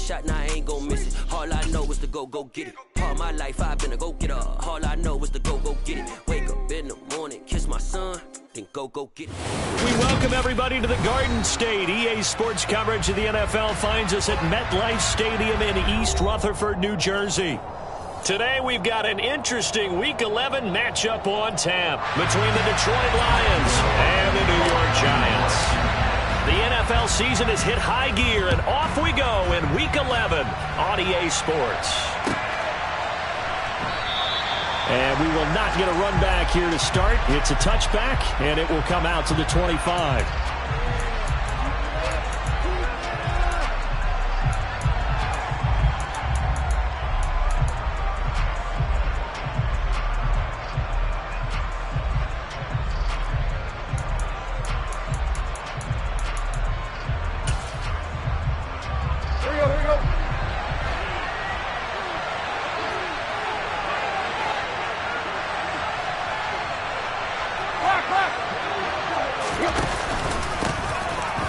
shot, now I ain't gon' miss it. All I know is to go get it. All my life I've been a go-getter. All I know is to go get it. Wake up in the morning, kiss my son, then go get it. We welcome everybody to the Garden State. EA Sports coverage of the NFL finds us at MetLife Stadium in East Rutherford, New Jersey. Today we've got an interesting Week 11 matchup on tap between the Detroit Lions and the New York Giants. The NFL season has hit high gear, and off we go in Week 11 on EA Sports. And we will not get a run back here to start. It's a touchback, and it will come out to the 25.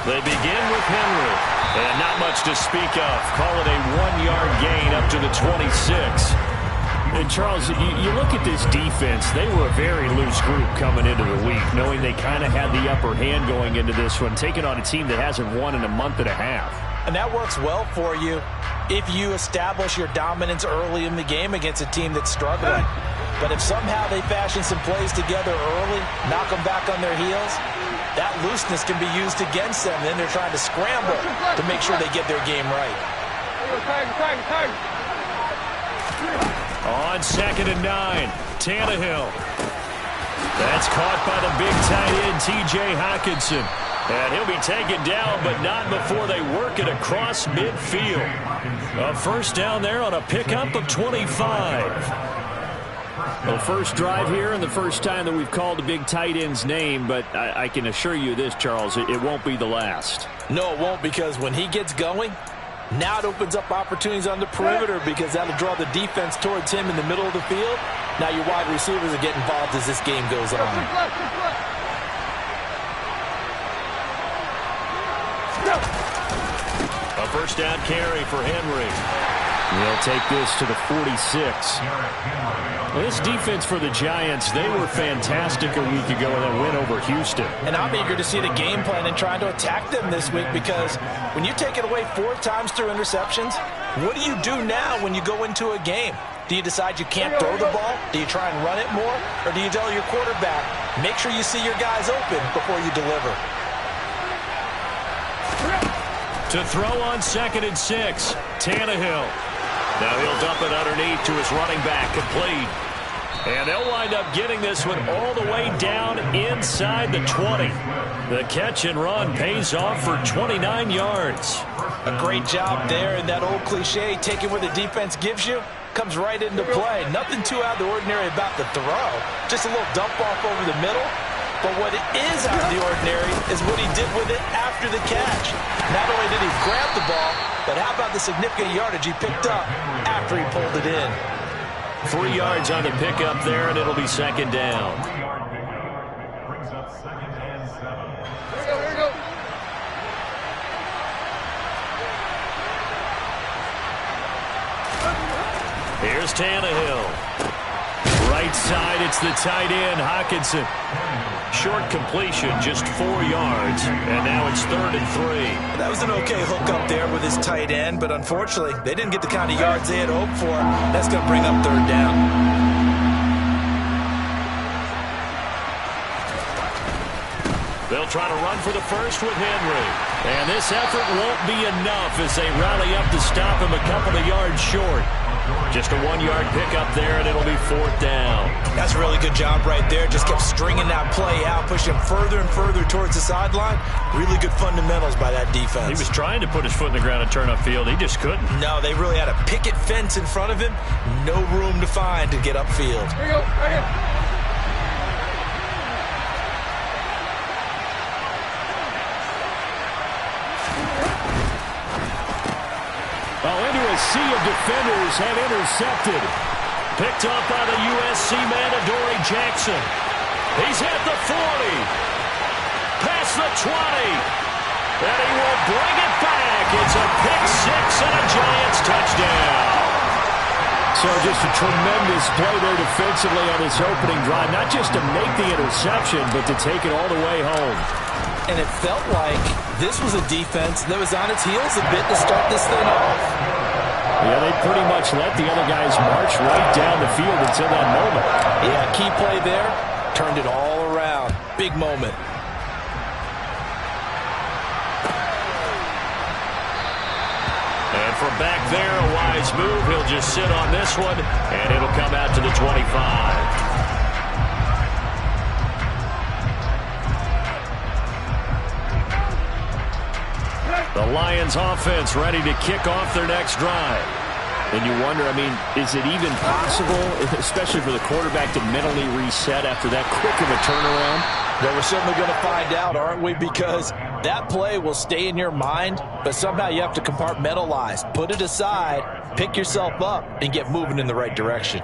They begin with Henry, and not much to speak of. Call it a 1-yard gain up to the 26. And Charles, you look at this defense, they were a very loose group coming into the week, knowing they kind of had the upper hand going into this one, taking on a team that hasn't won in a month and a half. And that works well for you if you establish your dominance early in the game against a team that's struggling. But if somehow they fashion some plays together early, knock them back on their heels, that looseness can be used against them. Then they're trying to scramble to make sure they get their game right. On 2nd and 9, Tannehill. That's caught by the big tight end, T.J. Hockenson. And he'll be taken down, but not before they work it across midfield. A first down there on a pickup of 25. Well, first drive here and the first time that we've called the big tight end's name, but I can assure you this, Charles, it won't be the last. No, it won't, because when he gets going, now it opens up opportunities on the perimeter because that'll draw the defense towards him in the middle of the field. Now your wide receivers are getting involved as this game goes on. A first down carry for Henry. He'll take this to the 46. This defense for the Giants, they were fantastic a week ago in that win over Houston. And I'm eager to see the game plan and trying to attack them this week, because when you take it away 4 times through interceptions, what do you do now when you go into a game? Do you decide you can't throw the ball? Do you try and run it more? Or do you tell your quarterback, make sure you see your guys open before you deliver? To throw on 2nd and 6, Tannehill. Now he'll dump it underneath to his running back, complete. And they'll wind up getting this one all the way down inside the 20. The catch and run pays off for 29 yards. A great job there, and that old cliche, taking what the defense gives you, comes right into play. Nothing too out of the ordinary about the throw. Just a little dump off over the middle. But what is out of the ordinary is what he did with it after the catch. Not only did he grab the ball, but how about the significant yardage he picked up after he pulled it in? 3 yards on the pickup there, and it'll be 2nd down. Here's Tannehill. Right side, it's the tight end, Hockenson. Short completion, just 4 yards, and now it's 3rd and 3. That was an okay hook up there with his tight end, but unfortunately, they didn't get the kind of yards they had hoped for. That's going to bring up 3rd down. They'll try to run for the first with Henry. And this effort won't be enough as they rally up to stop him a couple of yards short. Just a 1-yard pickup there, and it'll be 4th down. That's a really good job right there. Just kept stringing that play out, pushing him further and further towards the sideline. Really good fundamentals by that defense. He was trying to put his foot in the ground and turn upfield. He just couldn't. No, they really had a picket fence in front of him. No room to find to get upfield. Here you go, right here. Sea of defenders have intercepted. Picked up by the USC man, Adoree Jackson. He's at the 40. Past the 20. And he will bring it back. It's a pick 6 and a Giants touchdown. So just a tremendous play there defensively on this opening drive. Not just to make the interception, but to take it all the way home. And it felt like this was a defense that was on its heels a bit to start this thing off. Yeah, they pretty much let the other guys march right down the field until that moment. Yeah, key play there. Turned it all around. Big moment. And from back there, a wise move. He'll just sit on this one, and it'll come out to the 25. The Lions offense ready to kick off their next drive. And you wonder, I mean, is it even possible, especially for the quarterback, to mentally reset after that quick of a turnaround? Well, we're certainly going to find out, aren't we? Because that play will stay in your mind, but somehow you have to compartmentalize. Put it aside, pick yourself up, and get moving in the right direction.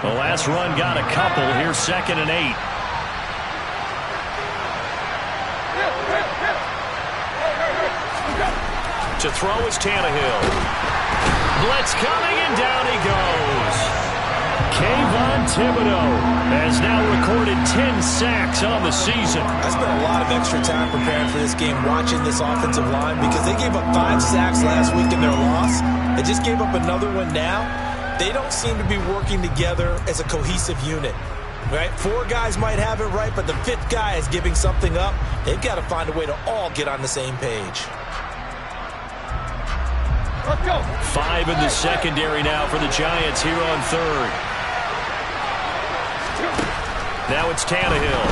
The last run got a couple. Here's 2nd and 8. To throw is Tannehill. Blitz coming, and down he goes. Kayvon Thibodeau has now recorded 10 sacks on the season. I spent a lot of extra time preparing for this game, watching this offensive line, because they gave up 5 sacks last week in their loss. They just gave up another one now. They don't seem to be working together as a cohesive unit. Right? 4 guys might have it right, but the 5th guy is giving something up. They've got to find a way to all get on the same page. 5 in the secondary now for the Giants here on 3rd. Now it's Tannehill.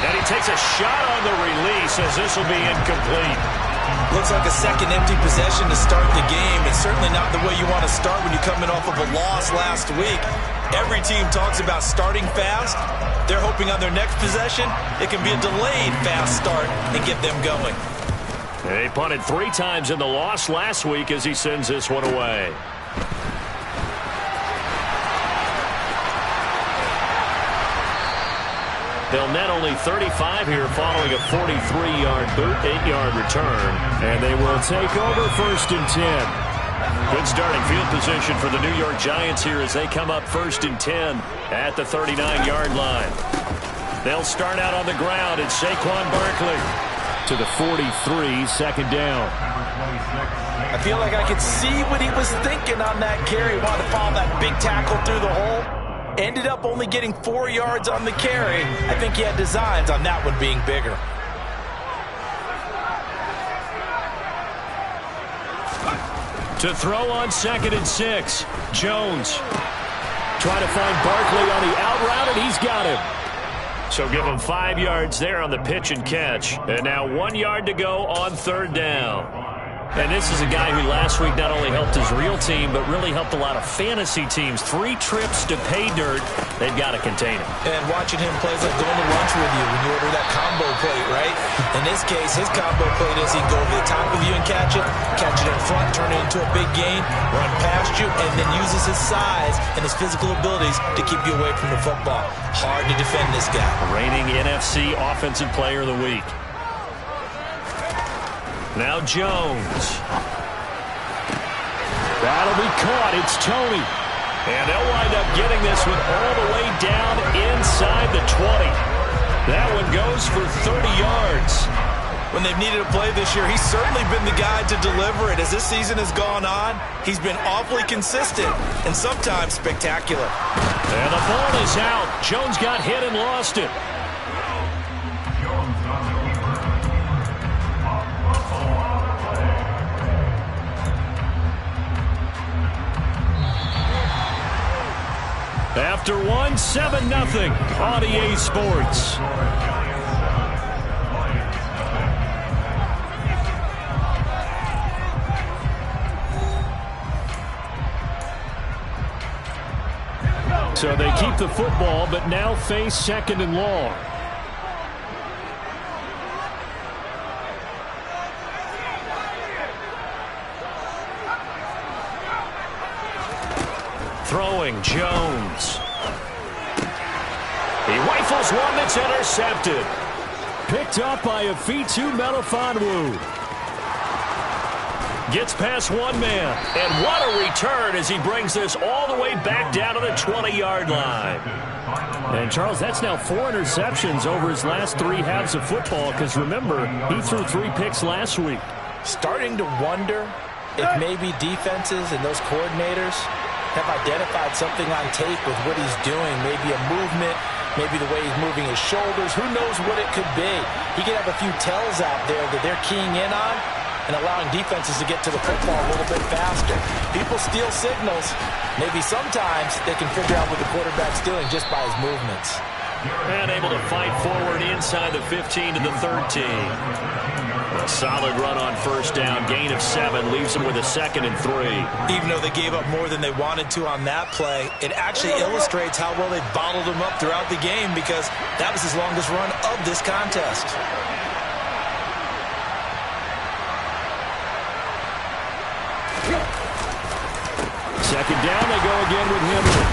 And he takes a shot on the release as this will be incomplete. Looks like a second empty possession to start the game. It's certainly not the way you want to start when you're coming off of a loss last week. Every team talks about starting fast. They're hoping on their next possession it can be a delayed fast start and get them going. They punted 3 times in the loss last week as he sends this one away. They'll net only 35 here following a 43-yard boot, 8-yard return. And they will take over 1st and 10. Good starting field position for the New York Giants here as they come up 1st and 10 at the 39-yard line. They'll start out on the ground. It's Saquon Barkley. To the 43, 2nd down. I feel like I could see what he was thinking on that carry. Wanted to follow that big tackle through the hole. Ended up only getting 4 yards on the carry. I think he had designs on that one being bigger. To throw on 2nd and 6. Jones. Trying to find Barkley on the out route, and he's got him. So give him 5 yards there on the pitch and catch. And now 1 yard to go on 3rd down. And this is a guy who last week not only helped his real team, but really helped a lot of fantasy teams. 3 trips to pay dirt. They've got to contain him. And watching him play is like going to lunch with you when you order that combo plate, right? In this case, his combo plate is he can go over the top of you and catch it in front, turn it into a big gain, run past you, and then uses his size and his physical abilities to keep you away from the football. Hard to defend this guy. Reigning NFC Offensive Player of the Week. Now Jones. That'll be caught. It's Tony. And they'll wind up getting this one all the way down inside the 20. That one goes for 30 yards. When they've needed a play this year, he's certainly been the guy to deliver it. As this season has gone on, he's been awfully consistent and sometimes spectacular. And the ball is out. Jones got hit and lost it. After 7-0 on EA Sports. So they keep the football, but now face 2nd and long. Throwing Jones. He rifles one that's intercepted. Picked up by Afitu Melifonwu. Gets past one man. And what a return as he brings this all the way back down to the 20-yard line. And, Charles, that's now 4 interceptions over his last 3 halves of football because, remember, he threw 3 picks last week. Starting to wonder if maybe defenses and those coordinators have identified something on tape with what he's doing. Maybe a movement, maybe the way he's moving his shoulders. Who knows what it could be? He could have a few tells out there that they're keying in on and allowing defenses to get to the football a little bit faster. People steal signals. Maybe sometimes they can figure out what the quarterback's doing just by his movements. And able to fight forward inside the 15 to the 13. A solid run on first down. Gain of 7 leaves them with a 2nd and 3. Even though they gave up more than they wanted to on that play, it actually illustrates how well they bottled him up throughout the game because that was his longest run of this contest. Second down, they go again with Henry.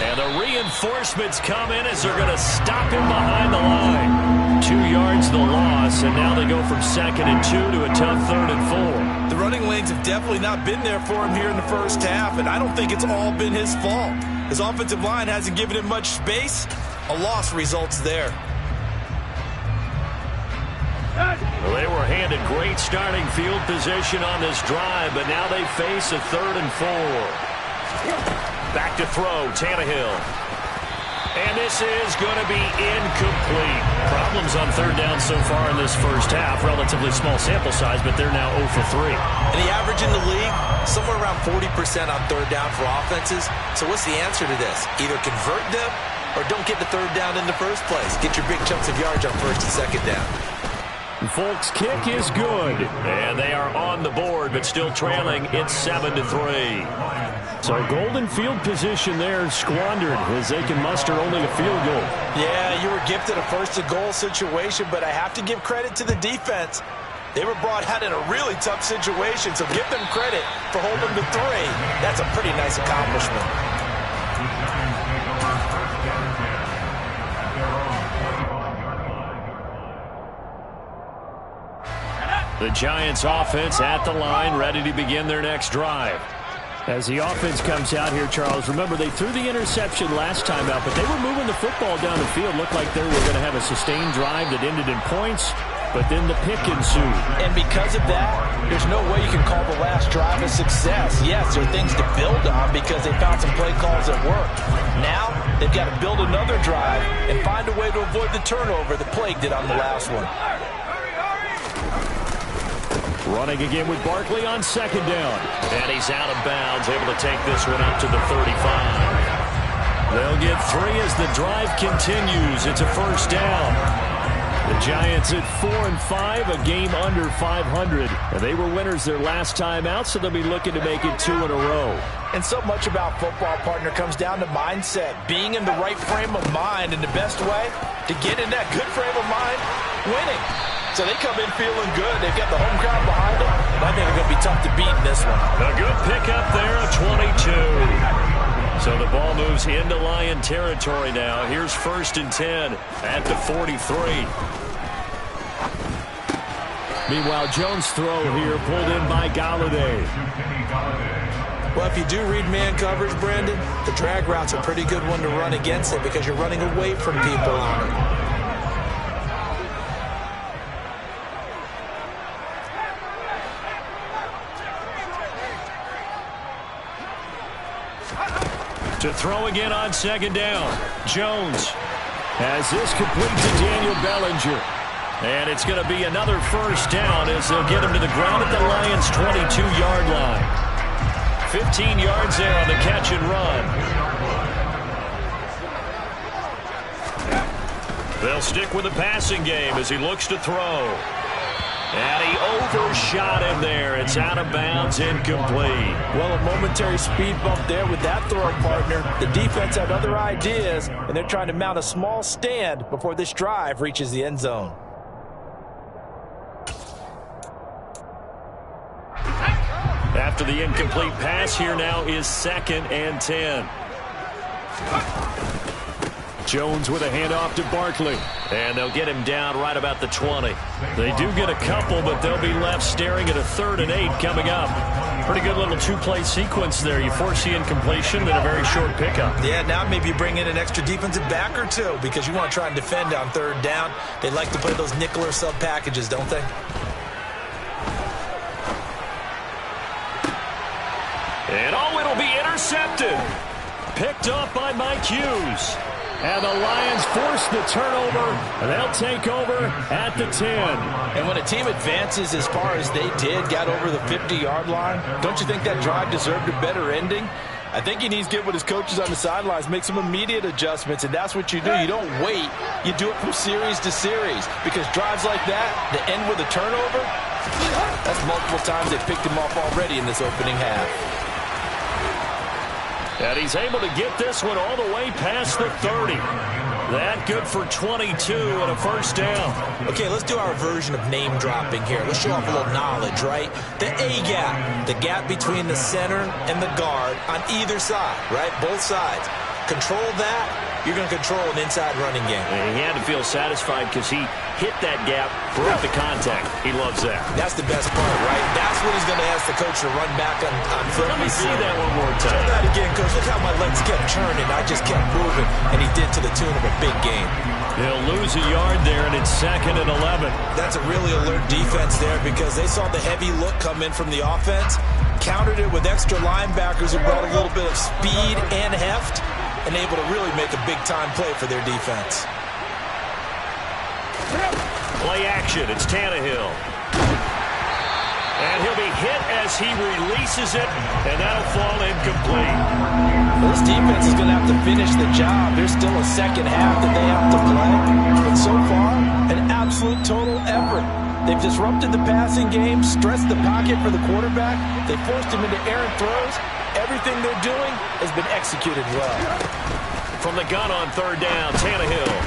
And the reinforcements come in as they're going to stop him behind the line. 2 yards the loss, and now they go from 2nd and 2 to a tough 3rd and 4. The running lanes have definitely not been there for him here in the first half, and I don't think it's all been his fault. His offensive line hasn't given him much space. A loss results there. Well, they were handed great starting field position on this drive, but now they face a 3rd and 4. Back to throw, Tannehill. And this is going to be incomplete. Problems on 3rd down so far in this first half. Relatively small sample size, but they're now 0 for 3. And the average in the league, somewhere around 40% on 3rd down for offenses. So what's the answer to this? Either convert them or don't get the 3rd down in the first place. Get your big chunks of yards on 1st and 2nd down. Folks' kick is good. And they are on the board, but still trailing. It's 7 to 3. So golden field position there squandered as they can muster only a field goal. Yeah, you were gifted a 1st and goal situation, but I have to give credit to the defense. They were brought out in a really tough situation, so give them credit for holding to 3. That's a pretty nice accomplishment. The Giants offense at the line, ready to begin their next drive. As the offense comes out here, Charles, remember they threw the interception last time out, but they were moving the football down the field. Looked like they were going to have a sustained drive that ended in points, but then the pick ensued. And because of that, there's no way you can call the last drive a success. Yes, there are things to build on because they found some play calls that worked. Now, they've got to build another drive and find a way to avoid the turnover that plagued it on the last one. Running again with Barkley on 2nd down. And he's out of bounds, able to take this one up to the 35. They'll get 3 as the drive continues. It's a 1st down. The Giants at 4-5, a game under 500. And they were winners their last time out, so they'll be looking to make it 2 in a row. And so much about football, partner, comes down to mindset. Being in the right frame of mind, and the best way to get in that good frame of mind, winning. So they come in feeling good. They've got the home crowd behind them. And I think they're going to be tough to beat in this one. A good pickup there, a 22. So the ball moves into Lion territory now. Here's 1st and 10 at the 43. Meanwhile, Jones' throw here pulled in by Galladay. Well, if you do read man coverage, Brandon, the drag route's a pretty good one to run against it because you're running away from people on it. To throw again on 2nd down. Jones has this complete to Daniel Bellinger. And it's going to be another 1st down as they'll get him to the ground at the Lions' 22-yard line. 15 yards there on the catch and run. They'll stick with the passing game as he looks to throw. And he overshot him there. It's out of bounds, incomplete. Well, a momentary speed bump there with that throw, partner. The defense had other ideas, and they're trying to mount a small stand before this drive reaches the end zone. After the incomplete pass, here now is 2nd and 10. Jones with a handoff to Barkley. And they'll get him down right about the 20. They do get a couple, but they'll be left staring at a 3rd and 8 coming up. Pretty good little 2-play sequence there. You force the incompletion, then a very short pickup. Yeah, now maybe you bring in an extra defensive back or two because you want to try and defend on 3rd down. They like to play those nickel or sub packages, don't they? And it'll be intercepted. Picked off by Mike Hughes. And the Lions force the turnover, and they'll take over at the 10. And when a team advances as far as they did, got over the 50-yard line, don't you think that drive deserved a better ending? I think he needs to get with his coaches on the sidelines, make some immediate adjustments, and that's what you do. You don't wait. You do it from series to series because drives like that, that end with a turnover, that's multiple times they picked him off already in this opening half. And he's able to get this one all the way past the 30. That good for 22 and a first down. Okay, let's do our version of name dropping here. Let's show off a little knowledge, right? The A-gap, the gap between the center and the guard on either side, right? Both sides. Control that, you're going to control an inside running game. And he had to feel satisfied because he hit that gap, broke the contact. He loves that. That's the best part, right? That's what he's going to ask the coach to run back on foot. Let me see that one more time. Try that again, coach. Look how my legs kept turning. I just kept moving, and he did to the tune of a big game. They'll lose a yard there, and it's 2nd and 11. That's a really alert defense there because they saw the heavy look come in from the offense, countered it with extra linebackers who brought a little bit of speed and heft, and able to really make a big-time play for their defense. Play action. It's Tannehill. And he'll be hit as he releases it, and that'll fall incomplete. Well, this defense is going to have to finish the job. There's still a second half that they have to play. But so far, an absolute total effort. They've disrupted the passing game, stressed the pocket for the quarterback. They forced him into errant throws. Everything they're doing has been executed well. From the gun on 3rd down, Tannehill.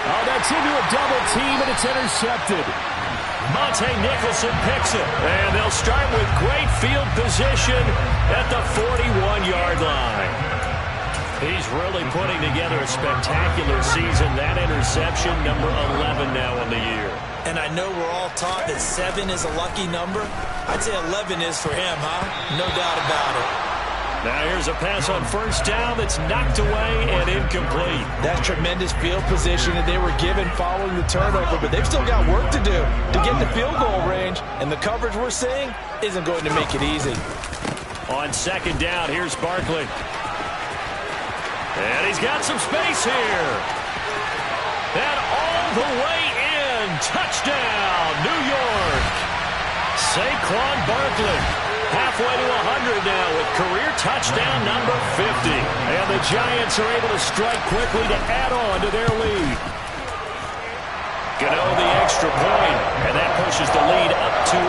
Oh, that's into a double team, and it's intercepted. Monte Nicholson picks it. And they'll start with great field position at the 41-yard line. He's really putting together a spectacular season. That interception, number 11 now on the year. And I know we're all taught that 7 is a lucky number. I'd say 11 is for him, huh? No doubt about it. Now here's a pass on 1st down that's knocked away and incomplete. That's tremendous field position that they were given following the turnover, but they've still got work to do to get the field goal range, and the coverage we're seeing isn't going to make it easy. On 2nd down, here's Barkley. And he's got some space here. And all the way in. Touchdown, New York. Saquon Barkley. Halfway to 100 now with career touchdown number 50. And the Giants are able to strike quickly to add on to their lead. Gano the extra point, and that pushes the lead up to 11.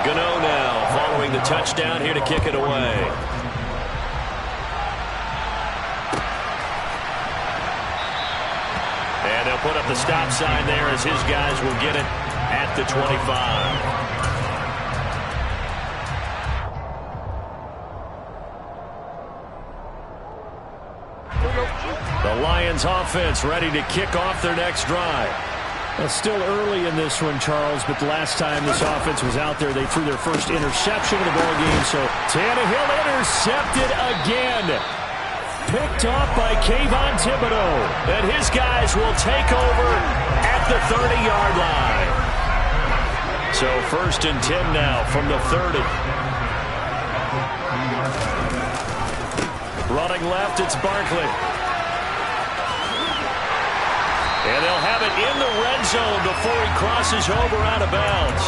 Gano now following the touchdown here to kick it away. And they'll put up the stop sign there as his guys will get it at the 25. The Lions offense ready to kick off their next drive. It's still early in this one, Charles, but the last time this offense was out there, they threw their first interception of the ball game. So Tannehill intercepted again. Picked off by Kayvon Thibodeau. And his guys will take over at the 30-yard line. So 1st and 10 now from the 30. Running left, it's Barkley. And they'll have it in the red zone before he crosses over out of bounds.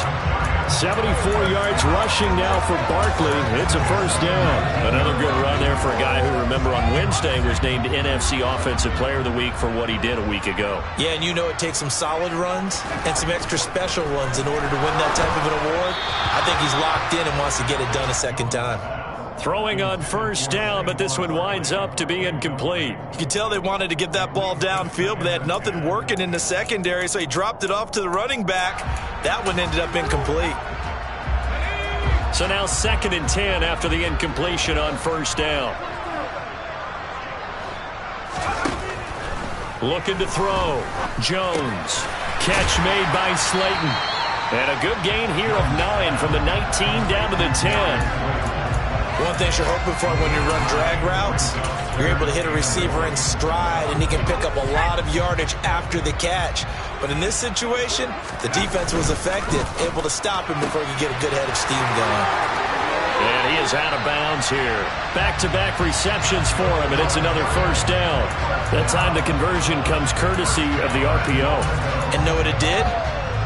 74 yards rushing now for Barkley. It's a 1st down. Another good run there for a guy who, remember, on Wednesday was named NFC Offensive Player of the Week for what he did a week ago. Yeah, and you know it takes some solid runs and some extra special ones in order to win that type of an award. I think he's locked in and wants to get it done a second time. Throwing on 1st down, but this one winds up to be incomplete. You could tell they wanted to get that ball downfield, but they had nothing working in the secondary, so he dropped it off to the running back. That one ended up incomplete. So now 2nd and 10 after the incompletion on first down. Looking to throw. Jones. Catch made by Slayton. And a good gain here of 9 from the 19 down to the 10. One thing you're hoping for when you run drag routes, you're able to hit a receiver in stride, and he can pick up a lot of yardage after the catch. But in this situation, the defense was effective, able to stop him before he could get a good head of steam going. And he is out of bounds here. Back-to-back receptions for him, and it's another first down. That time the conversion comes courtesy of the RPO. And know what it did?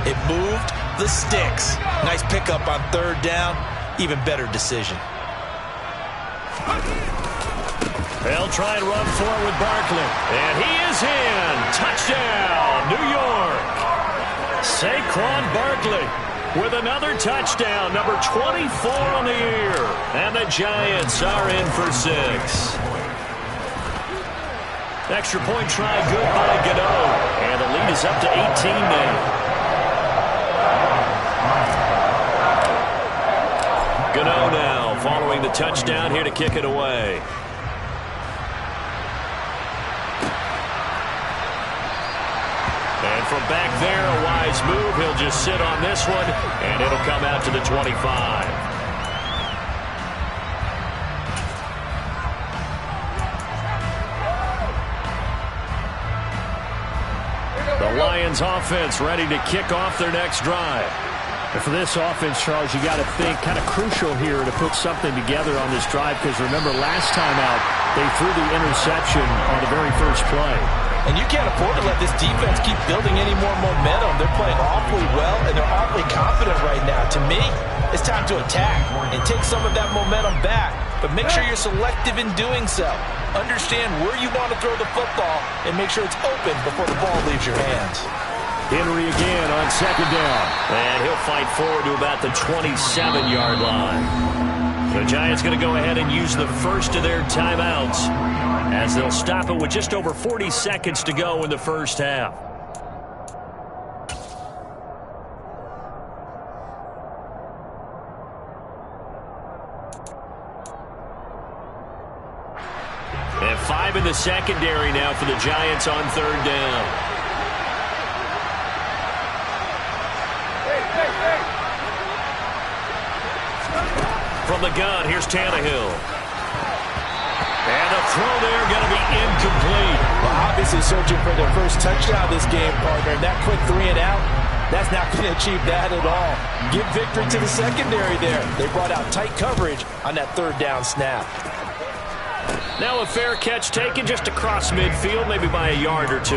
It moved the sticks. Nice pickup on 3rd down. Even better decision. They'll try and run forward with Barkley. And he is in. Touchdown, New York. Saquon Barkley with another touchdown, number 24 on the year. And the Giants are in for 6. Extra point try good by Gano. And the lead is up to 18 now. Gano now following the touchdown here to kick it away. And from back there, a wise move. He'll just sit on this one, and it'll come out to the 25. The Lions offense ready to kick off their next drive. And for this offense, Charles, you got to think kind of crucial here to put something together on this drive, because remember last time out, they threw the interception on the very first play. And you can't afford to let this defense keep building any more momentum. They're playing awfully well, and they're awfully confident right now. To me, it's time to attack and take some of that momentum back. But make sure you're selective in doing so. Understand where you want to throw the football and make sure it's open before the ball leaves your hands. Henry again on 2nd down. And he'll fight forward to about the 27-yard line. The Giants going to go ahead and use the first of their timeouts, as they'll stop it with just over 40 seconds to go in the first half. And 5 in the secondary now for the Giants on 3rd down. From the gun, here's Tannehill. And a throw there going to be incomplete. Well, obviously searching for their first touchdown this game, partner. And that quick 3 and out, that's not going to achieve that at all. Give victory to the secondary there. They brought out tight coverage on that 3rd down snap. Now a fair catch taken just across midfield, maybe by a yard or 2.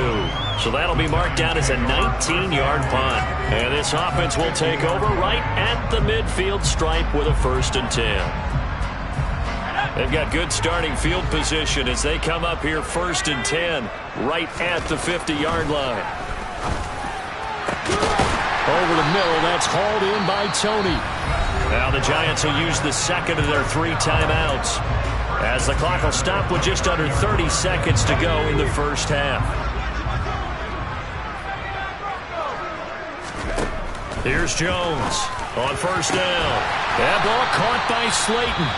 So that'll be marked down as a 19-yard punt. And this offense will take over right at the midfield stripe with a 1st and 10. They've got good starting field position as they come up here 1st and 10 right at the 50-yard line. Over the middle, that's hauled in by Tony. Now the Giants will use the 2nd of their 3 timeouts, as the clock will stop with just under 30 seconds to go in the first half. Here's Jones on 1st down. That ball caught by Slayton.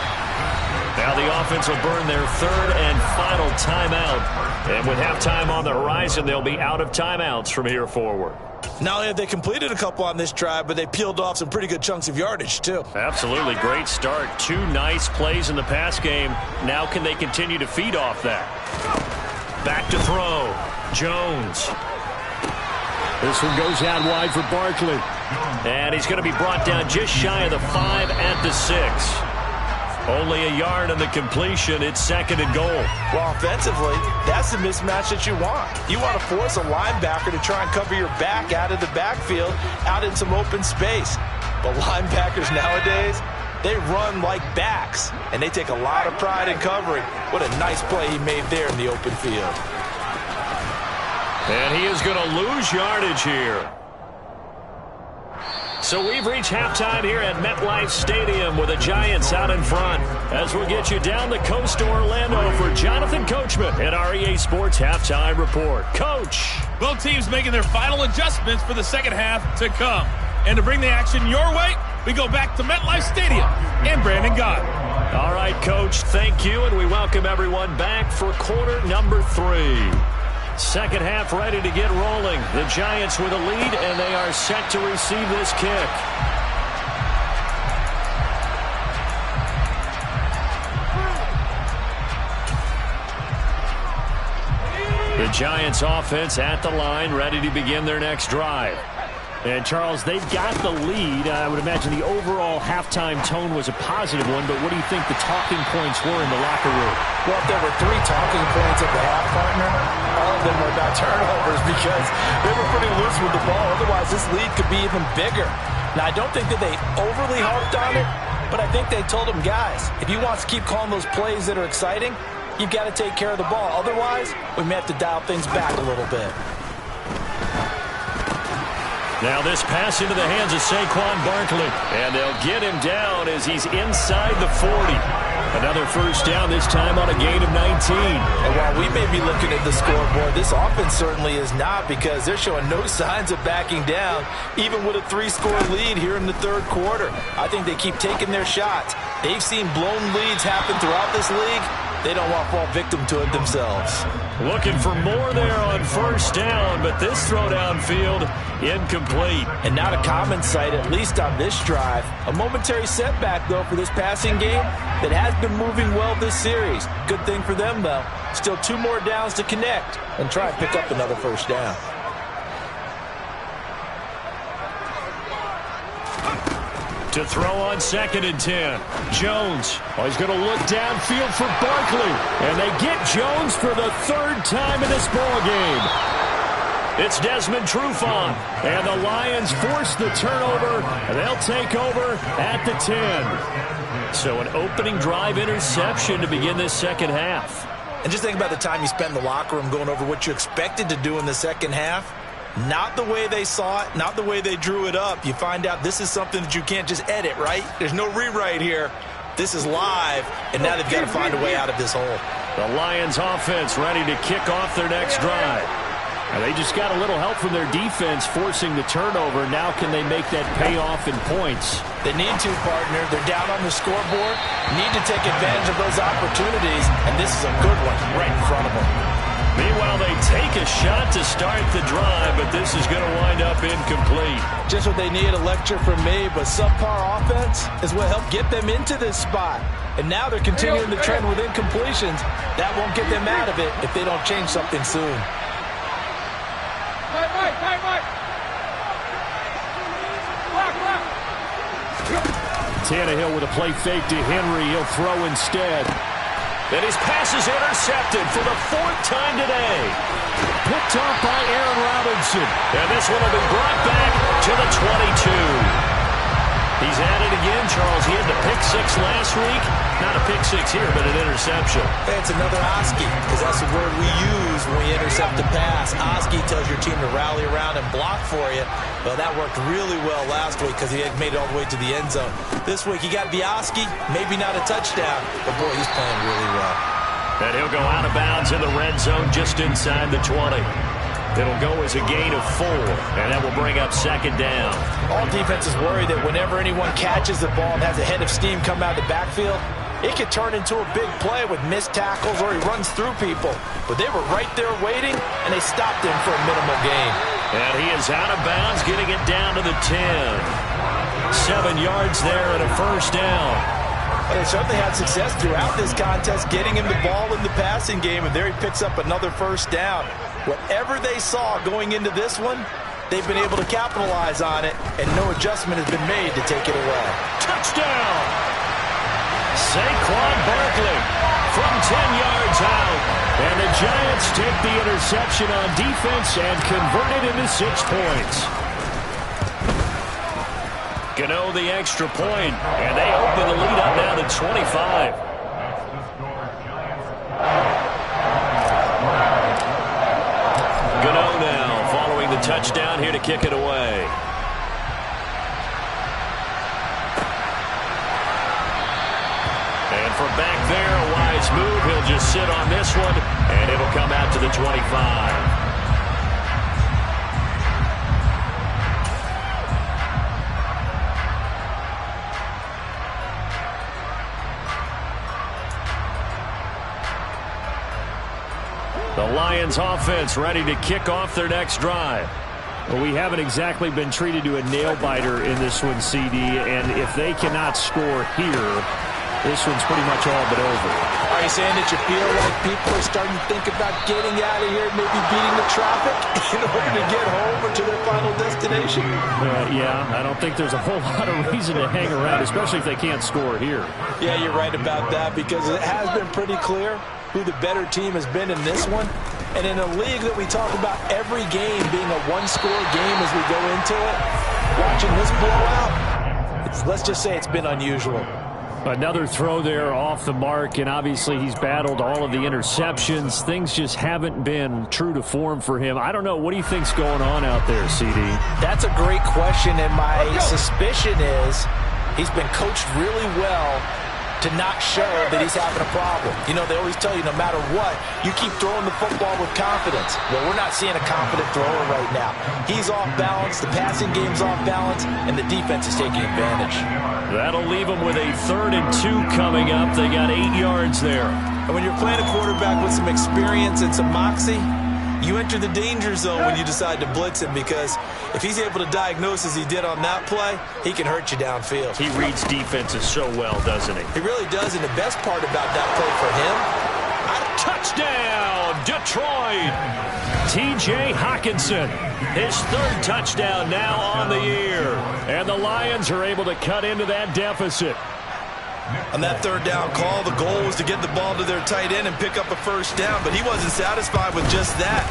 Now the offense will burn their 3rd and final timeout. And with halftime on the horizon, they'll be out of timeouts from here forward. Not only have they completed a couple on this drive, but they peeled off some pretty good chunks of yardage, too. Absolutely. Great start. 2 nice plays in the pass game. Now can they continue to feed off that? Back to throw. Jones. This one goes out wide for Barkley. And he's going to be brought down just shy of the 5 at the 6. Only a yard on the completion. It's 2nd and goal. Well, offensively, that's the mismatch that you want. You want to force a linebacker to try and cover your back out of the backfield, out in some open space. But linebackers nowadays, they run like backs, and they take a lot of pride in covering. What a nice play he made there in the open field. And he is going to lose yardage here. So we've reached halftime here at MetLife Stadium with the Giants out in front. As we'll get you down the coast to Orlando for Jonathan Coachman at our EA Sports Halftime Report. Coach. Both teams making their final adjustments for the second half to come. And to bring the action your way, we go back to MetLife Stadium and Brandon Gaudin. All right, Coach, thank you, and we welcome everyone back for quarter number 3. Second half ready to get rolling. The Giants with a lead, and they are set to receive this kick. The Giants offense at the line, ready to begin their next drive. And, Charles, they've got the lead. I would imagine the overall halftime tone was a positive one, but what do you think the talking points were in the locker room? Well, if there were 3 talking points at the half, partner, all of them were about turnovers because they were pretty loose with the ball. Otherwise, this lead could be even bigger. Now, I don't think that they overly harped on it, but I think they told them, guys, if you want to keep calling those plays that are exciting, you've got to take care of the ball. Otherwise, we may have to dial things back a little bit. Now this pass into the hands of Saquon Barkley. And they'll get him down as he's inside the 40. Another first down, this time on a gain of 19. And while we may be looking at the scoreboard, this offense certainly is not, because they're showing no signs of backing down, even with a 3-score lead here in the third quarter. I think they keep taking their shots. They've seen blown leads happen throughout this league. They don't want to fall victim to it themselves. Looking for more there on first down, but this throw downfield incomplete. And not a common sight, at least on this drive. A momentary setback, though, for this passing game that has been moving well this series. Good thing for them, though. Still 2 more downs to connect and try and pick up another first down. To throw on 2nd and 10. Jones. Oh, he's going to look downfield for Barkley. And they get Jones for the 3rd time in this ball game. It's Desmond Trufant. And the Lions force the turnover. And they'll take over at the 10. So an opening drive interception to begin this second half. And just think about the time you spent in the locker room going over what you expected to do in the second half. Not the way they saw it, not the way they drew it up. You find out this is something that you can't just edit, right? There's no rewrite here. This is live, and now they've got to find a way out of this hole. The Lions offense ready to kick off their next drive. And they just got a little help from their defense forcing the turnover. Now can they make that pay off in points? They need to, partner. They're down on the scoreboard. Need to take advantage of those opportunities, and this is a good one right in front of them. Meanwhile, they take a shot to start the drive, but this is going to wind up incomplete. Just what they need, a lecture from me, but subpar offense is what helped get them into this spot. And now they're continuing the trend with incompletions. That won't get them out of it if they don't change something soon. Tannehill with a play fake to Henry. He'll throw instead. And his pass is intercepted for the 4th time today. Picked off by Aaron Robinson. And this one will be brought back to the 22. He's at it again, Charles. He had the pick 6 last week. Not a pick 6 here, but an interception. Hey, it's another Oski, because that's the word we use when we intercept a pass. Oski tells your team to rally around and block for you. Well, that worked really well last week because he had made it all the way to the end zone. This week, he got the Oski, maybe not a touchdown, but boy, he's playing really well. And he'll go out of bounds in the red zone just inside the 20. It'll go as a gain of 4, and that will bring up 2nd down. All defenses worry that whenever anyone catches the ball and has a head of steam come out of the backfield, it could turn into a big play with missed tackles or he runs through people. But they were right there waiting, and they stopped him for a minimal gain. And he is out of bounds, getting it down to the 10. 7 yards there and a first down. But they certainly had success throughout this contest, getting him the ball in the passing game, and there he picks up another first down. Whatever they saw going into this one, they've been able to capitalize on it, and no adjustment has been made to take it away. Touchdown! Saquon Barkley from 10 yards out. And the Giants take the interception on defense and convert it into 6 points. Gano the extra point, and they open the lead up now to 25. Gano now following the touchdown here to kick it away. And from back there, a wise move. He'll just sit on this one, and it'll come out to the 25. Lions offense ready to kick off their next drive. Well, we haven't exactly been treated to a nail-biter in this one, CD, and if they cannot score here, this one's pretty much all but over. Are you saying that you feel like people are starting to think about getting out of here, maybe beating the traffic in order to get home or to their final destination? Yeah, I don't think there's a whole lot of reason to hang around, especially if they can't score here. Yeah, you're right about that, because it has been pretty clear who the better team has been in this one. And in a league that we talk about every game being a one-score game as we go into it, watching this blowout, let's just say it's been unusual. Another throw there off the mark, and obviously he's battled all of the interceptions. Things just haven't been true to form for him. I don't know. What do you think's going on out there, CD? That's a great question, and my suspicion is he's been coached really well to not show that he's having a problem. You know, they always tell you no matter what, you keep throwing the football with confidence. Well, we're not seeing a confident thrower right now. He's off balance, the passing game's off balance, and the defense is taking advantage. That'll leave them with a 3rd and 2 coming up. They got 8 yards there. And when you're playing a quarterback with some experience and some moxie, you enter the danger zone when you decide to blitz him, because if he's able to diagnose as he did on that play, he can hurt you downfield. He reads defenses so well, doesn't he? He really does, and the best part about that play for him, touchdown, Detroit! T.J. Hockenson, his 3rd touchdown now on the year. And the Lions are able to cut into that deficit. On that 3rd down call, the goal was to get the ball to their tight end and pick up a 1st down, but he wasn't satisfied with just that.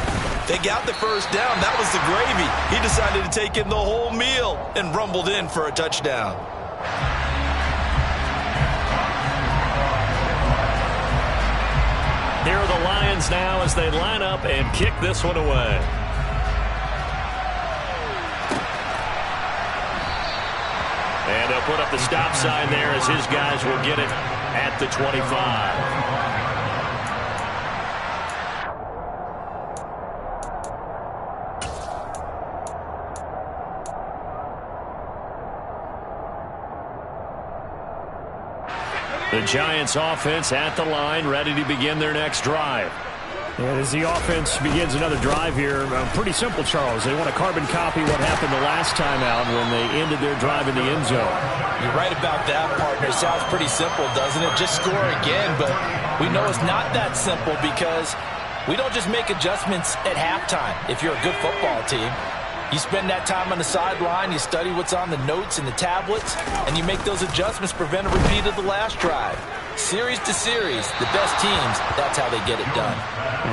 They got the 1st down. That was the gravy. He decided to take in the whole meal and rumbled in for a touchdown. Here are the Lions now as they line up and kick this one away. And they'll put up the stop sign there as his guys will get it at the 25. The Giants offense at the line, ready to begin their next drive. And as the offense begins another drive here, pretty simple, Charles. They want to carbon copy what happened the last time out when they ended their drive in the end zone. You're right about that, partner. It sounds pretty simple, doesn't it? Just score again, but we know it's not that simple, because we don't just make adjustments at halftime if you're a good football team. You spend that time on the sideline, you study what's on the notes and the tablets, and you make those adjustments, prevent a repeat of the last drive. Series to series, the best teams, that's how they get it done.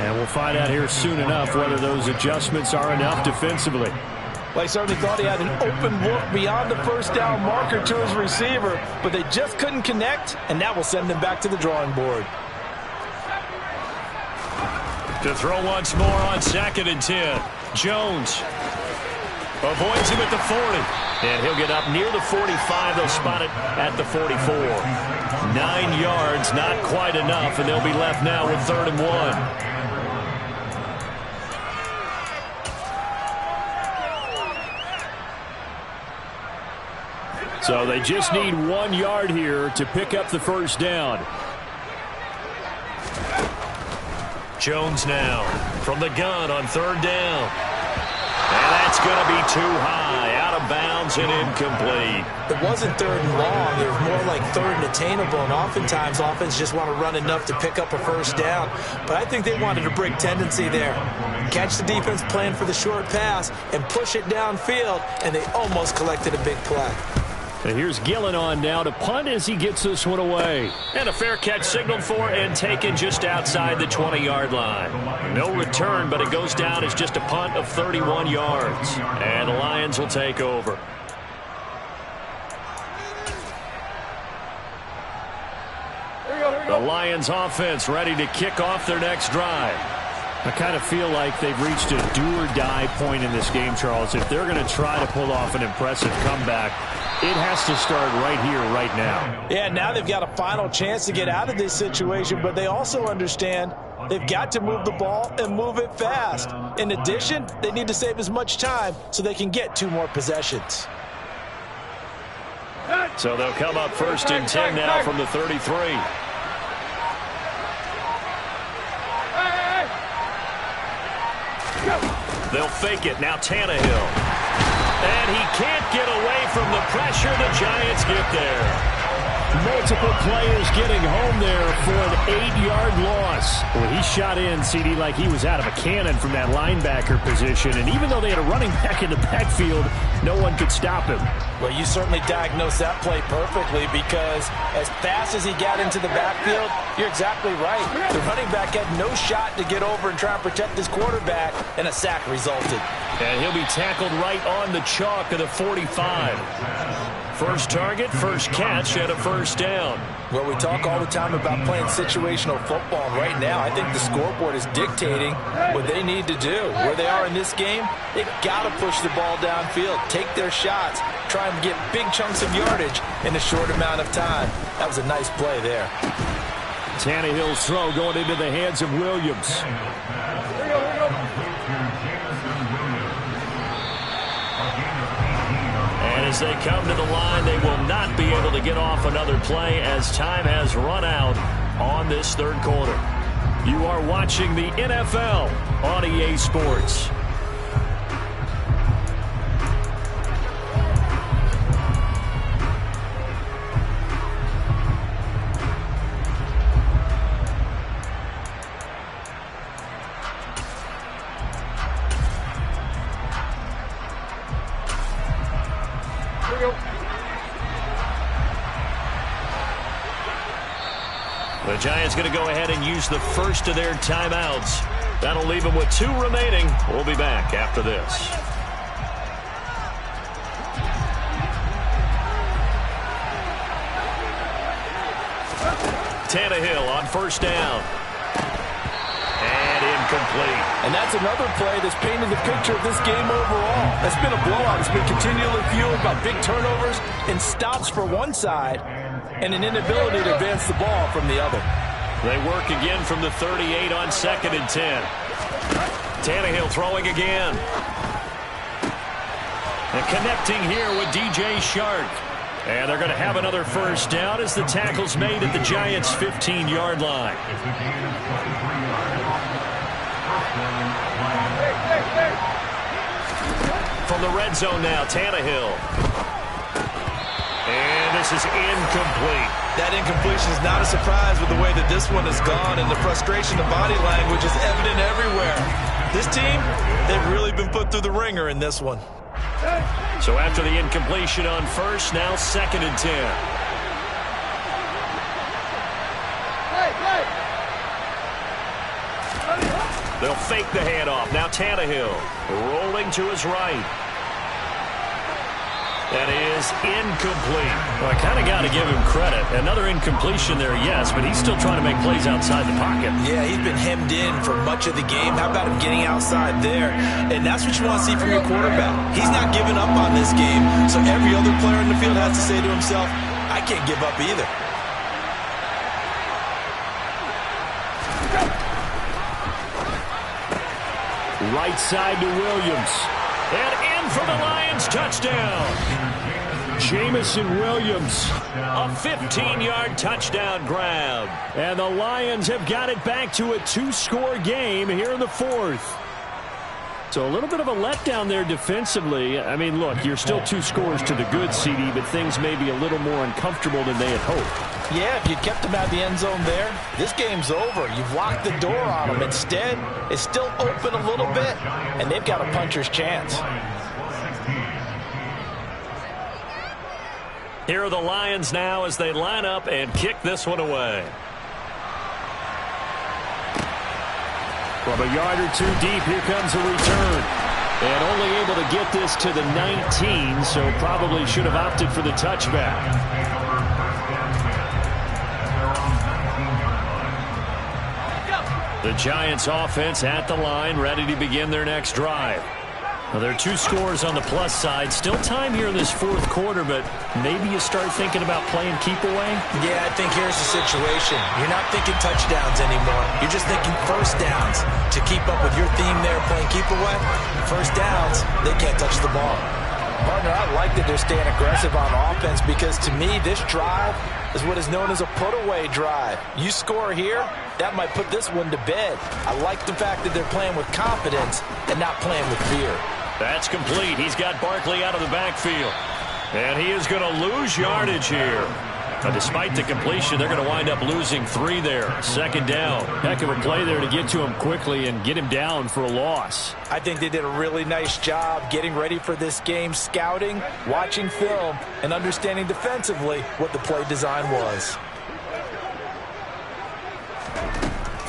And we'll find out here soon enough whether those adjustments are enough defensively. Well, he certainly thought he had an open look beyond the 1st down marker to his receiver, but they just couldn't connect, and that will send them back to the drawing board. To throw once more on 2nd and 10. Jones avoids him at the 40. And he'll get up near the 45. They'll spot it at the 44. 9 yards, not quite enough, and they'll be left now with 3rd and 1. So they just need 1 yard here to pick up the 1st down. Jones now from the gun on 3rd down. And that's going to be too high, out of bounds and incomplete. It wasn't 3rd and long. It was more like 3rd and attainable, and oftentimes offense just want to run enough to pick up a 1st down. But I think they wanted a break tendency there. Catch the defense plan for the short pass and push it downfield, and they almost collected a big play. And here's Gillen on now to punt as he gets this one away. And a fair catch signaled for and taken just outside the 20-yard line. No return, but it goes down as just a punt of 31 yards. And the Lions will take over. The Lions offense ready to kick off their next drive. I kind of feel like they've reached a do-or-die point in this game, Charles. If they're going to try to pull off an impressive comeback, it has to start right here, right now. Yeah, now they've got a final chance to get out of this situation, but they also understand they've got to move the ball and move it fast. In addition, they need to save as much time so they can get 2 more possessions. So they'll come up 1st and 10 now from the 33. They'll fake it. Now Tannehill. And he can't get away from the pressure. The Giants get there. Multiple players getting home there for an 8-yard loss. Well, he shot in, CD, like he was out of a cannon from that linebacker position. And even though they had a running back in the backfield, no one could stop him. Well, you certainly diagnosed that play perfectly because as fast as he got into the backfield, you're exactly right. The running back had no shot to get over and try and protect his quarterback, and a sack resulted. And he'll be tackled right on the chalk of the 45. First target, first catch, and a first down. Well, we talk all the time about playing situational football, and right now I think the scoreboard is dictating what they need to do. Where they are in this game, they've got to push the ball downfield, take their shots, try and get big chunks of yardage in a short amount of time. That was a nice play there. Tannehill's throw going into the hands of Williams. And as they come to the line, they will not be able to get off another play as time has run out on this third quarter. You are watching the NFL on EA Sports. The Giants going to go ahead and use the first of their timeouts. That'll leave them with 2 remaining. We'll be back after this. Tannehill on first down. And incomplete. And that's another play that's painted the picture of this game overall. That's been a blowout. It's been continually fueled by big turnovers and stops for one side and an inability to advance the ball from the other. They work again from the 38 on 2nd and 10. Tannehill throwing again. And connecting here with DJ Shark. And they're going to have another first down as the tackle's made at the Giants' 15-yard line. From the red zone now, Tannehill. And this is incomplete. That incompletion is not a surprise with the way that this one has gone, and the frustration of body language is evident everywhere. This team, they've really been put through the ringer in this one. So after the incompletion on first, now 2nd and 10. They'll fake the handoff. Now Tannehill rolling to his right. That is incomplete. Well, I kind of got to give him credit. Another incompletion there, yes, but he's still trying to make plays outside the pocket. Yeah, he's been hemmed in for much of the game. How about him getting outside there? And that's what you want to see from your quarterback. He's not giving up on this game, so every other player in the field has to say to himself, I can't give up either. Right side to Williams. And in for the Lions, touchdown. Jamison Williams. A 15-yard touchdown grab. And the Lions have got it back to a 2-score game here in the 4th. So a little bit of a letdown there defensively. I mean, look, you're still 2 scores to the good, CD, but things may be a little more uncomfortable than they had hoped. Yeah, if you kept them out of the end zone there, this game's over. You've locked the door on them. Instead, it's still open a little bit, and they've got a puncher's chance. Here are the Lions now as they line up and kick this one away. From a yard or 2 deep, here comes a return. And only able to get this to the 19, so probably should have opted for the touchback. The Giants offense at the line, ready to begin their next drive. Well, there are 2 scores on the plus side. Still time here in this 4th quarter, but maybe you start thinking about playing keep away? Yeah, I think here's the situation. You're not thinking touchdowns anymore. You're just thinking first downs. To keep up with your theme there, playing keep away, first downs, they can't touch the ball. Partner, I like that they're staying aggressive on offense because to me, this drive is what is known as a put-away drive. You score here, that might put this one to bed. I like the fact that they're playing with confidence and not playing with fear. That's complete. He's got Barkley out of the backfield. And he is going to lose yardage here. Now, despite the completion, they're going to wind up losing 3 there. Second down. Heck of a play there to get to him quickly and get him down for a loss. I think they did a really nice job getting ready for this game, scouting, watching film, and understanding defensively what the play design was.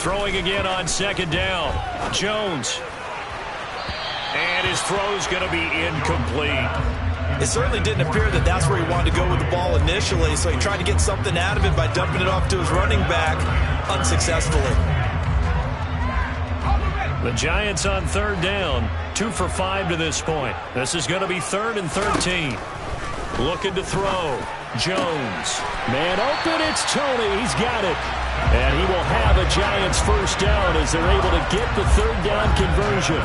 Throwing again on second down. Jones. And his throw's going to be incomplete. It certainly didn't appear that that's where he wanted to go with the ball initially, so he tried to get something out of it by dumping it off to his running back unsuccessfully. The Giants on third down, 2 for 5 to this point. This is going to be 3rd and 13. Looking to throw. Jones. Man open, it's Tony. He's got it. And he will have a Giants first down as they're able to get the third down conversion.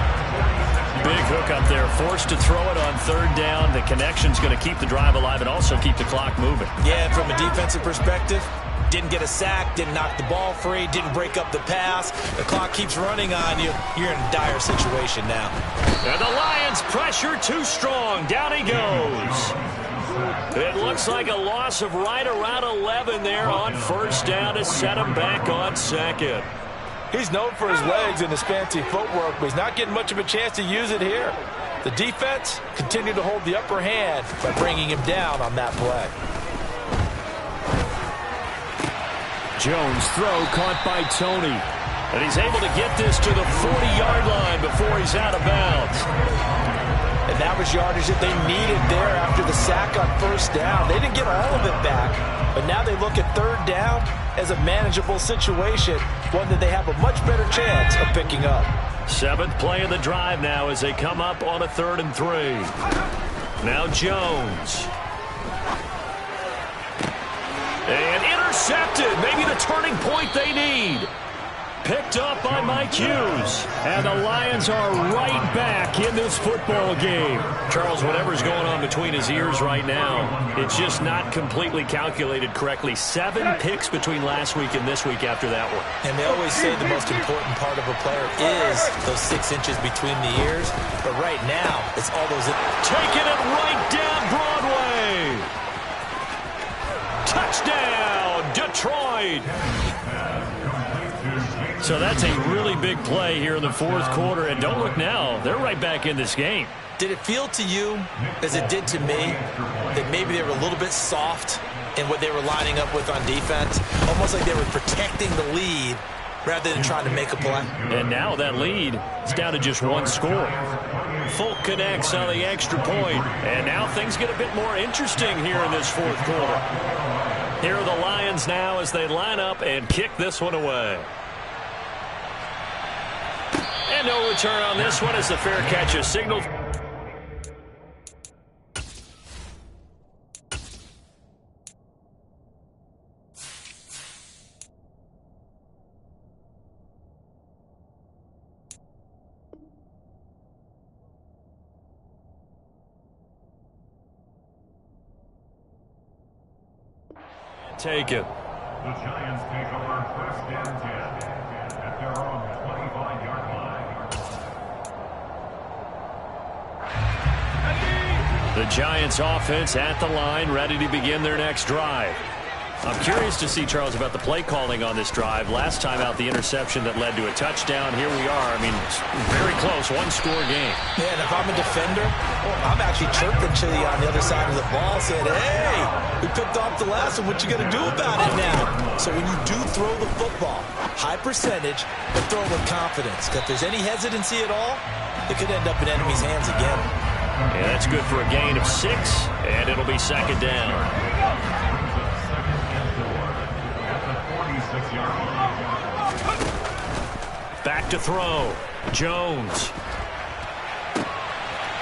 Big hook up there, forced to throw it on third down. The connection's going to keep the drive alive and also keep the clock moving. Yeah, and from a defensive perspective, didn't get a sack, didn't knock the ball free, didn't break up the pass. The clock keeps running on you. You're in a dire situation now. And the Lions pressure too strong. Down he goes. It looks like a loss of right around 11 there on first down to set him back on second. He's known for his legs and his fancy footwork, but he's not getting much of a chance to use it here. The defense continued to hold the upper hand by bringing him down on that play. Jones throw caught by Tony. And he's able to get this to the 40-yard line before he's out of bounds. And that was yardage that they needed there after the sack on first down. They didn't get all of it back, but now they look at third down as a manageable situation, one that they have a much better chance of picking up. 7th play of the drive now as they come up on a 3rd and 3. Now Jones. And intercepted. Maybe the turning point they need. Picked up by Mike Hughes. And the Lions are right back in this football game. Charles, whatever's going on between his ears right now, it's just not completely calculated correctly. 7 picks between last week and this week after that one. And they always say the most important part of a player is those 6 inches between the ears. But right now, it's all those... Taking it right down Broadway. Touchdown, Detroit. So that's a really big play here in the 4th quarter. And don't look now, they're right back in this game. Did it feel to you, as it did to me, that maybe they were a little bit soft in what they were lining up with on defense? Almost like they were protecting the lead rather than trying to make a play. And now that lead is down to just 1 score. Folk connects on the extra point. And now things get a bit more interesting here in this 4th quarter. Here are the Lions now as they line up and kick this one away. And no return on this one as the fair catch is signaled. Take it. The Giants take over 1st and 10 at their own 25-yard line. The Giants offense at the line, ready to begin their next drive. I'm curious to see, Charles, about the play calling on this drive. Last time out, the interception that led to a touchdown. Here we are. I mean, very close, 1-score game. Yeah, and if I'm a defender, I'm actually chirping to you on the other side of the ball, saying, hey, we picked off the last one. What you going to do about it now? So when you do throw the football, high percentage, but throw it with confidence. If there's any hesitancy at all, it could end up in enemy's hands again. Yeah, that's good for a gain of 6, and it'll be 2nd down. Back to throw. Jones.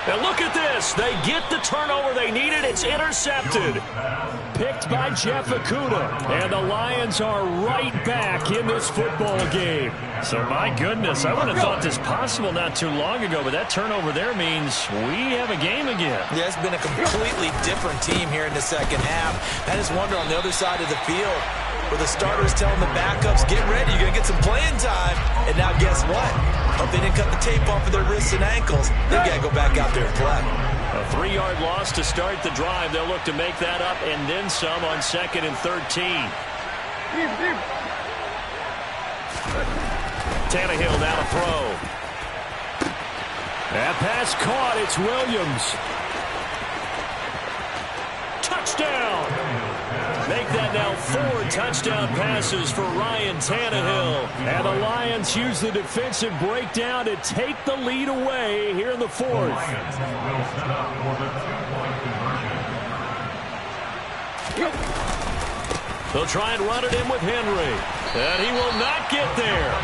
And look at this. They get the turnover they needed. It's intercepted. Picked by Jeff Okudah. And the Lions are right back in this football game. So, my goodness, I wouldn't have thought this possible not too long ago, but that turnover there means we have a game again. Yeah, it's been a completely different team here in the second half. I just wonder on the other side of the field, where the starters telling the backups, get ready, you're going to get some playing time. And now guess what? Hope they didn't cut the tape off of their wrists and ankles. They've got to go back out there and play. A 3-yard loss to start the drive. They'll look to make that up and then some on 2nd and 13. Tannehill now to throw. That pass caught. It's Williams. Touchdown. Make that now 4 touchdown passes for Ryan Tannehill. And the Lions use the defensive breakdown to take the lead away here in the 4th. Lions will set up for the 2-point conversion. They'll try and run it in with Henry. And he will not get there.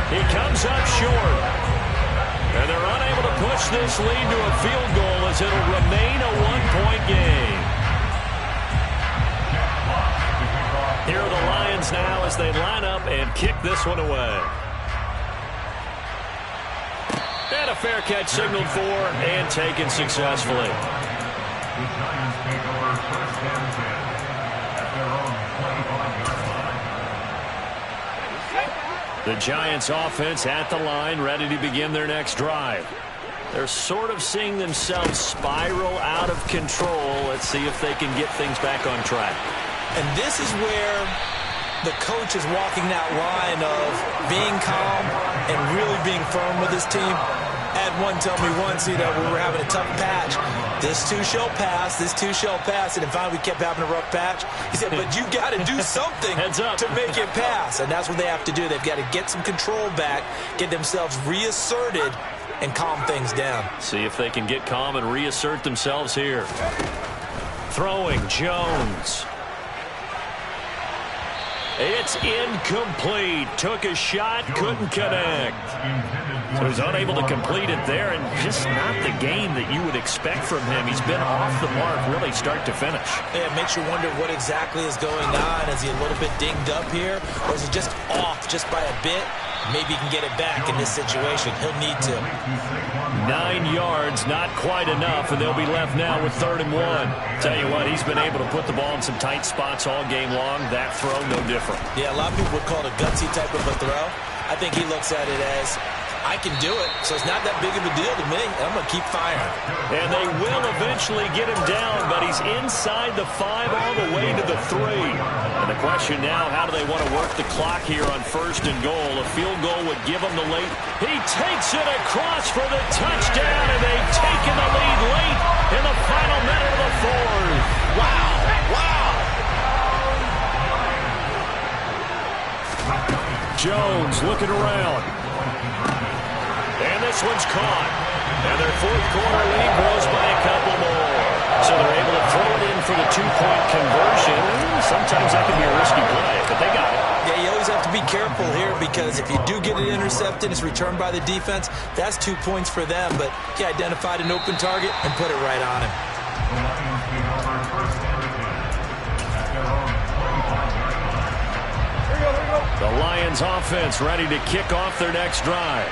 He comes up short. And they're unable to push this lead to a field goal as it'll remain a 1-point game. Here are the Lions now as they line up and kick this one away. And a fair catch signaled for and taken successfully. The Giants take over 1st and 10 at their own 25-yard line. The Giants offense at the line, ready to begin their next drive. They're sort of seeing themselves spiral out of control. Let's see if they can get things back on track. And this is where the coach is walking that line of being calm and really being firm with his team. I had one tell me once, we were having a tough patch. This too shall pass, this too shall pass. And finally we kept having a rough patch. He said, but you got to do something to make it pass. And that's what they have to do. They've got to get some control back, get themselves reasserted, and calm things down. See if they can get calm and reassert themselves here. Throwing, Jones. It's incomplete. Took a shot, couldn't connect. So he's unable to complete it there, and just not the game that you would expect from him. He's been off the mark really start to finish. Yeah, it makes you wonder what exactly is going on. Is he a little bit dinged up here, or is he just off just by a bit? Maybe he can get it back in this situation. He'll need to. 9 yards, not quite enough, and they'll be left now with 3rd and 1. Tell you what, he's been able to put the ball in some tight spots all game long. That throw, no different. Yeah, a lot of people would call it a gutsy type of a throw. I think he looks at it as, I can do it, so it's not that big of a deal to me, and I'm going to keep firing. And they will eventually get him down, but he's inside the 5 all the way to the 3. And the question now, how do they want to work the clock here on 1st and goal? A field goal would give him the late. He takes it across for the touchdown, and they've taken the lead late in the final minute of the 4th. Wow, wow. Jones looking around. And this one's caught. And their 4th quarter lead grows by a couple more. So they're able to throw it in for the 2-point conversion. Sometimes that can be a risky play, but they got it. Yeah, you always have to be careful here because if you do get it intercepted, it's returned by the defense. That's 2 points for them, but he identified an open target and put it right on him. The Lions offense ready to kick off their next drive.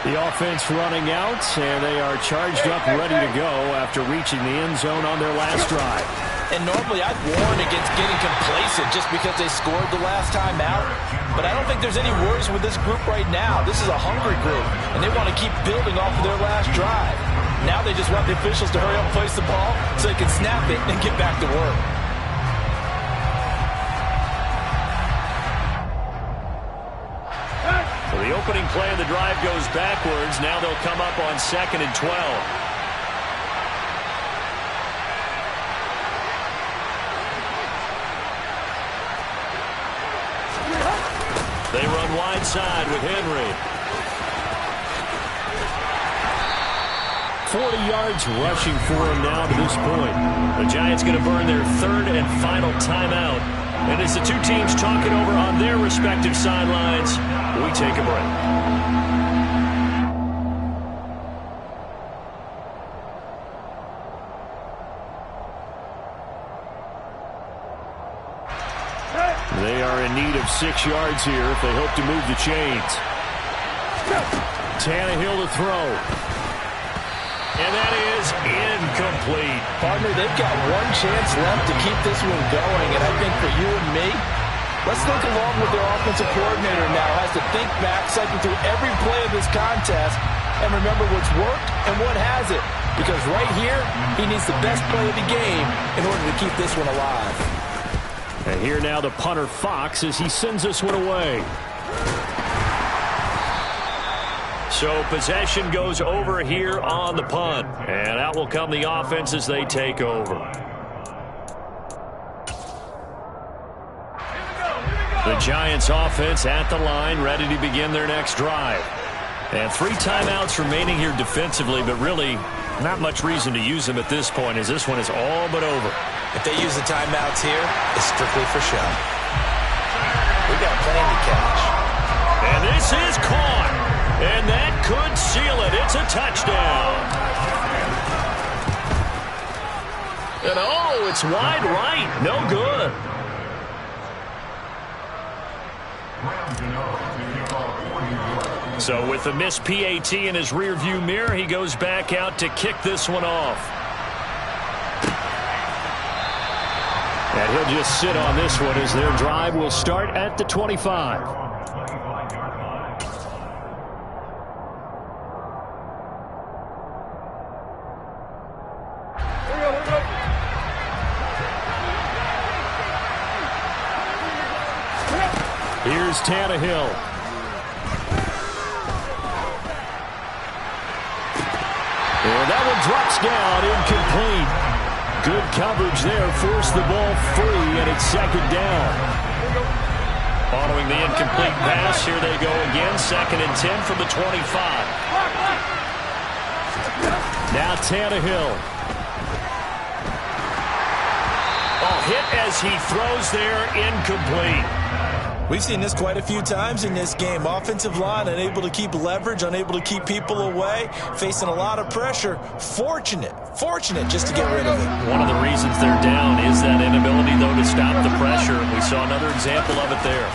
The offense running out, and they are charged up, ready to go after reaching the end zone on their last drive. And normally I'd warn against getting complacent just because they scored the last time out. But I don't think there's any worries with this group right now. This is a hungry group, and they want to keep building off of their last drive. Now they just want the officials to hurry up and place the ball so they can snap it and get back to work. The opening play of the drive goes backwards. Now they'll come up on 2nd and 12. They run wide side with Henry. 40 yards rushing for him now to this point. The Giants going to burn their 3rd and final timeout. And as the two teams talk it over on their respective sidelines, we take a break. 2 minutes They are in need of 6 yards here if they hope to move the chains. Tannehill to throw. And that is incomplete. Partner, they've got one chance left to keep this one going, and I think for you and me, let's think along with their offensive coordinator now. Has to think back, cycle through every play of this contest, and remember what's worked and what hasn't. Because right here, he needs the best play of the game in order to keep this one alive. And here now the punter Fox as he sends this one away. So possession goes over here on the punt. And out will come the offense as they take over. The Giants offense at the line, ready to begin their next drive. And 3 timeouts remaining here defensively, but really not much reason to use them at this point as this one is all but over. If they use the timeouts here, it's strictly for show. We got plenty to catch. And this is caught. And that could seal it. It's a touchdown. And oh, it's wide right. No good. So with the missed PAT in his rearview mirror, he goes back out to kick this one off. And he'll just sit on this one as their drive will start at the 25. Here's Tannehill. And that one drops down, incomplete. Good coverage there, forced the ball free, and it's 2nd down. Following the incomplete pass, here they go again, 2nd and 10 from the 25. Now Tannehill. Oh, hit as he throws there, incomplete. We've seen this quite a few times in this game. Offensive line unable to keep leverage, unable to keep people away, facing a lot of pressure. Fortunate just to get rid of it. One of the reasons they're down is that inability, though, to stop the pressure. We saw another example of it there.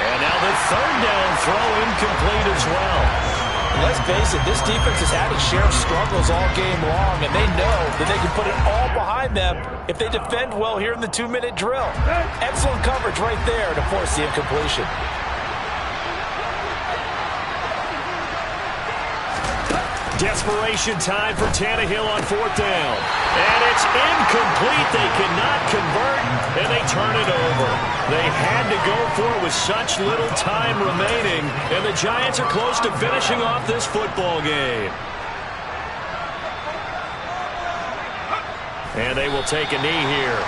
And now the 3rd down throw incomplete as well. And let's face it, this defense has had its share of struggles all game long, and they know that they can put it all behind them if they defend well here in the 2-minute drill. Excellent coverage right there to force the incompletion. Desperation time for Tannehill on 4th down. And it's incomplete. They cannot convert, and they turn it over. They had to go for it with such little time remaining, and the Giants are close to finishing off this football game. And they will take a knee here.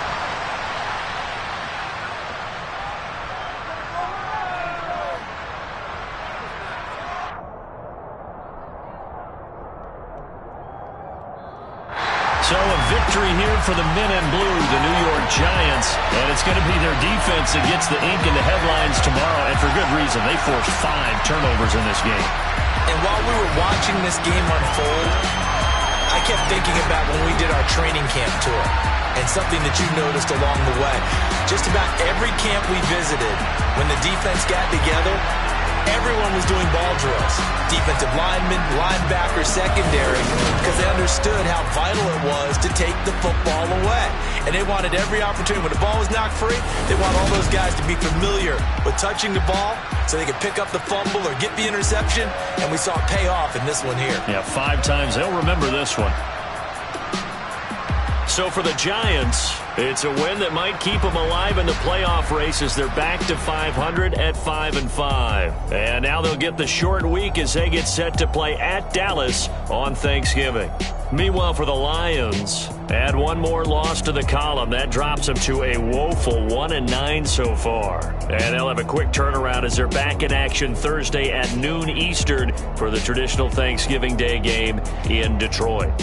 So a victory here for the men in blue, the New York Giants. And it's going to be their defense that gets the ink in the headlines tomorrow. And for good reason. They forced 5 turnovers in this game. And while we were watching this game unfold, I kept thinking about when we did our training camp tour. And something that you noticed along the way. Just about every camp we visited, when the defense got together, everyone was doing ball drills. Defensive linemen, linebackers, secondary, because they understood how vital it was to take the football away. And they wanted every opportunity. When the ball was knocked free, they want all those guys to be familiar with touching the ball so they could pick up the fumble or get the interception. And we saw it pay off in this one here. Yeah, 5 times. They'll remember this one. So for the Giants, it's a win that might keep them alive in the playoff race as they're back to 500 at 5-5. And now they'll get the short week as they get set to play at Dallas on Thanksgiving. Meanwhile, for the Lions, add one more loss to the column. That drops them to a woeful 1-9 so far. And they'll have a quick turnaround as they're back in action Thursday at noon Eastern for the traditional Thanksgiving Day game in Detroit.